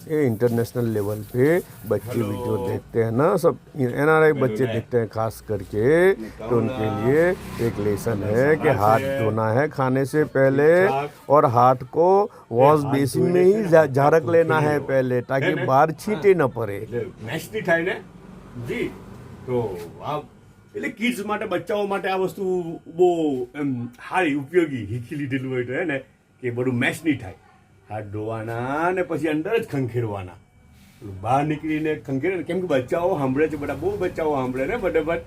ये international level पे बच्चे वीडियो देखते हैं ना, सब NRI बच्चे देखते हैं खास करके, तो उनके लिए एक लेसन है कि हाथ धोना है खाने से पहले और हाथ को वॉश बेसिन में ही झारक लेना है पहले, ताकि बाहर छींटे न पड़े। મેશ નહીં થાય ને જી, તો આ એટલે કિડ્સ માટે, બચ્ચાઓ માટે આ વસ્તુ બહુ એમ સારી ઉપયોગી શીખી લીધેલું હોય તો હે ને, કે બધું મેશ નહીં થાય, હાથ ધોવાના ને પછી અંદર જ ખંખેરવાના, બહાર નીકળીને ખંખેરે, કેમ કે બચ્ચાઓ સાંભળે છે, બધા બહુ બચ્ચાઓ સાંભળે ને બધે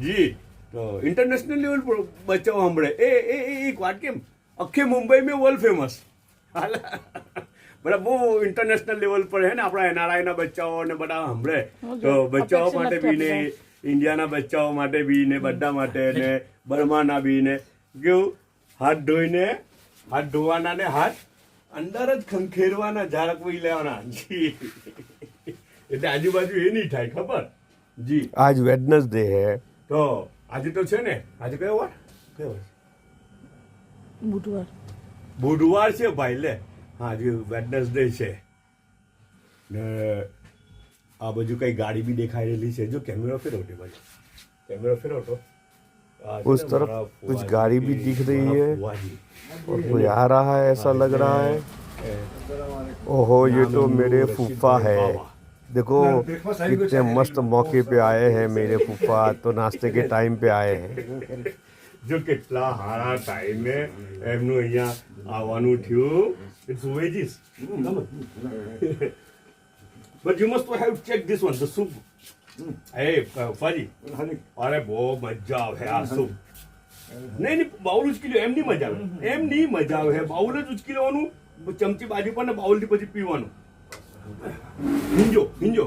જી, તો ઇન્ટરનેશનલ લેવલ પર બચ્ચાઓ સાંભળે એ એક વાત કેમ આખે મુંબઈ में वर्ल्ड फेमस બધા બહુ ઇન્ટરનેશનલ લેવલ પર હે ને આપણા NRI ના બચ્ચાઓ ને બધા સાંભળે, તો બચ્ચાઓ માટે બી ને ઇન્ડિયાના બચ્ચાઓ માટે બી ને બધા માટે ને બર્માના બી ને કેવું હાથ ધોઈને, હાથ ધોવાના ને હાથ અંદર જ ખંખેરવાના, ઝારકવી લેવાના જી, એટલે આજુબાજુ એ નહીં થાય, ખબર જી। आज वेडनेसडे है, તો આજે તો છે ને, આજે કયો વાર બુધવાર છે ભાઈ, લે હા આજે વેડનેસડે છે ને આ બાજુ કઈ ગાડી બી દેખાઈ રહેલી છે, જો કેમેરો ફેરવટે ભાઈ, કેમેરો ફેરવતો उस तरफ कुछ गाड़ी भी दिख रही है और कोई आ रहा है, ऐसा लग रहा है। ओहो, ये तो मेरे फूफा है, देखो कितने मस्त मौके पे आए हैं मेरे फूफा, तो नाश्ते के टाइम पे आए हैं। જો કેટલા સારા ટાઈમે એમનું અહીંયા આવવાનું થયું, it's veggies but you must have check this one, the soup. એ ફાજી, અરે બહુ મજા આવે આ સૂપ, નહીં નહીં બાઉલ ઉચકી લો, એમ નહીં મજા આવે, એમ નહીં મજા આવે, બાઉલ જ ઉચકી લેવાનું, ચમચી બાજુ પર ને બાઉલથી પછી પીવાનું। હિંજો હિંજો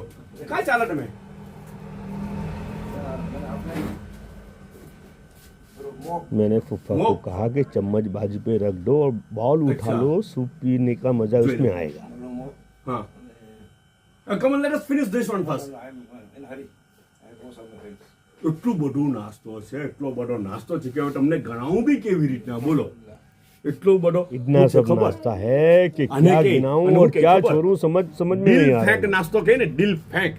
કાં ચાલે તમે? मैंने फूफा को कहा कि चम्मच बाजू पे रख दो और बाउल उठा लो, सूप पीने का मजा उसमें आएगा। हाँ, come on, let us finish this one first. એટલું બધું નાસ્તો છે, એટલો બધો નાસ્તો છે કે હવે તમને ગણાવું બી કેવી રીતના, બોલો એટલો બધો इतना सब नाश्ता है कि क्या गिनाऊं और क्या छोड़ूं, समझ में नहीं आ ફેંક रहा। નાસ્તો કહે ને, ડીલ ફેંક,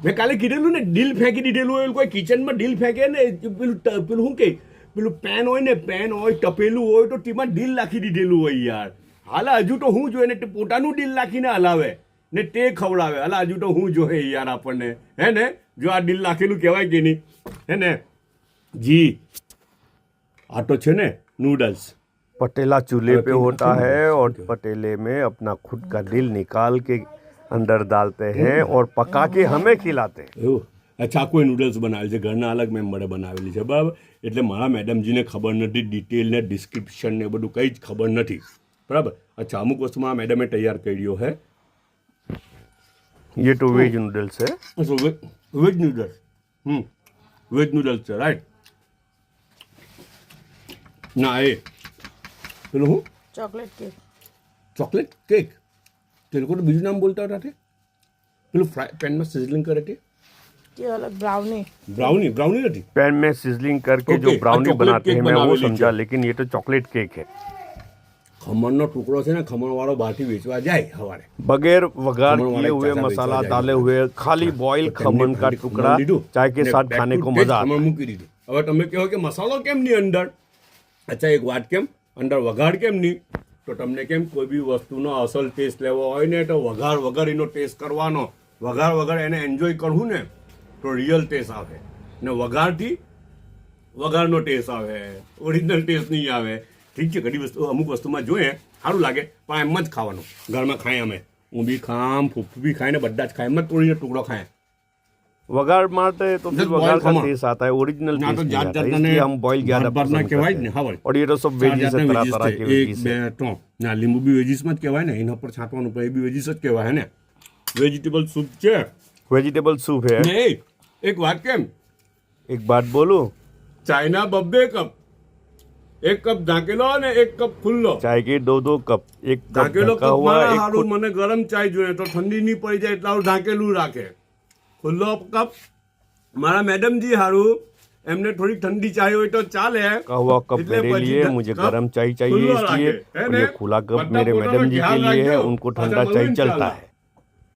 મેં કાલે કીધેલું ને, ડીલ ફેંકી દીધેલું હોય, કોઈ કિચનમાં ડીલ ફેંકે ને, પેલું શું કે પેલું પેન હોય ને, પેન હોય, ટપેલું હોય, તો તેમાં ડીલ નાખી દીધેલું હોય યાર, હાલ હજુ તો હું જોઈએ ને, પોતાનું ડીલ નાખીને હલાવે ને તે ખવડાવે, હાલ હજુ તો હું જોઈએ યાર આપણને, હે ને, જો આ ડીલ નાખેલું કહેવાય કે નહીં, હે ને જી। આ તો છે ને નૂડલ્સ, पटेला चूल्हे पे होता है और पटेले में अपना खुद का दिल निकाल के अंदर डालते हैं और पका के हमें खिलाते हैं। એવું અચ્છા, કોઈ નૂડલ્સ બનાવેલી છે, ઘરના અલગ મેમ્બરે બનાવેલી છે, બરાબર, એટલે મારા મેડમજીને ખબર નથી, ડિટેલ ને ડિસ્ક્રિપ્શન ને બધું કંઈ જ ખબર નથી, બરાબર। અચ્છા, અમુક વસ્તુ મારા મેડમે તૈયાર કર્યો है। ये तो वेज नूडल्स है, વેજ નૂડલ્સ, વેજ નૂડલ્સ છે, રાઈટ ના એ પેલું હું ચોકલેટ કેક, તે લોકો તો બીજું નામ બોલતા હતા, પેલું ફ્રાય પેનમાં સિઝલિંગ કરે તે ब्राउनी નથી, पैन में सिजलिंग करके जो ब्राउनी बनाते हैं मैं वो समझा, लेकिन ये तो चॉकलेट केक है। ખમણનો ટુકડો છે ને, ખમણવાળો બહારથી વેચવા જાય સવારે, बगैर वगार किए हुए मसाला डाले हुए खाली बॉयल खमन का टुकड़ा चाय के साथ खाने को मजा आता ખમણ મૂકી દીધું। હવે તમે કહો કે મસાલો કેમ નહીં અંદર, અચ્છા એક વાત, કેમ અંદર વઘાર કેમ નહીં, તો તમને કેમ કોઈ બી વસ્તુનો અસલ ટેસ્ટ લેવો હોય ને, તો વઘાર વગર એનો ટેસ્ટ કરવાનો, વઘાર વગર એને એન્જોય કરવું ને, તો રિયલ ટેસ્ટ આવે ને, વઘારથી વઘારનો ટેસ્ટ આવે, ઓરિજિનલ ટેસ્ટ નહીં આવે। ઠીક છે, ઘણી વસ્તુ અમુક વસ્તુમાં જોઈએ સારું લાગે, પણ એમ જ ખાવાનું, ઘરમાં ખાય અમે, હું બી ખામ, ફૂફી બી ખાય ને બધા જ ખાય, એમ જ તોડીને ટુકડો ખાય। वगार मारते हैं तो फिर वगार का टेस्ट आता है, ओरिजिनल ના તો टेस्ट नहीं જાત आता, જાતના इसलिए हम बॉईल ज्यादा ભાત पसंद કહેવાય જ करते ને, हैं। હા વળી। और ये तो सब वेजीज है, तरह तरह के એક वेजीज બે है। ત્રણ ના લીંબુ બી વેજીસમાં જ કહેવાય ને, એના પર છાંટવાનું પણ એ બી વેજીસ જ કહેવાય હે ને, વેજીટેબલ સૂપ છે वेजिटेबल सूप है। ને એક વાત કેમ, एक बात बोलूं, ચાયના 2 કપ, 1 કપ ઢાંકેલો અને 1 કપ ખુલ્લો, चाय के 2 कप, एक कप ઢાંકેલો ढका કપ हुआ, મારા एक હારું, મને ગરમ ચાય જોઈએ તો ઠંડી નહીં પડી જાય એટલા ઢાંકેલું રાખે, ખુલ્લો કપ મારા મેડમજી હારું, એમને થોડી ठंडी चाय हो तो चाले, कहवा कप मेरे लिए, मुझे गर्म चाय चाहिए इसलिए, और ये खुला कप मेरे मैडम जी के लिए है, उनको ठंडा चाय चलता है।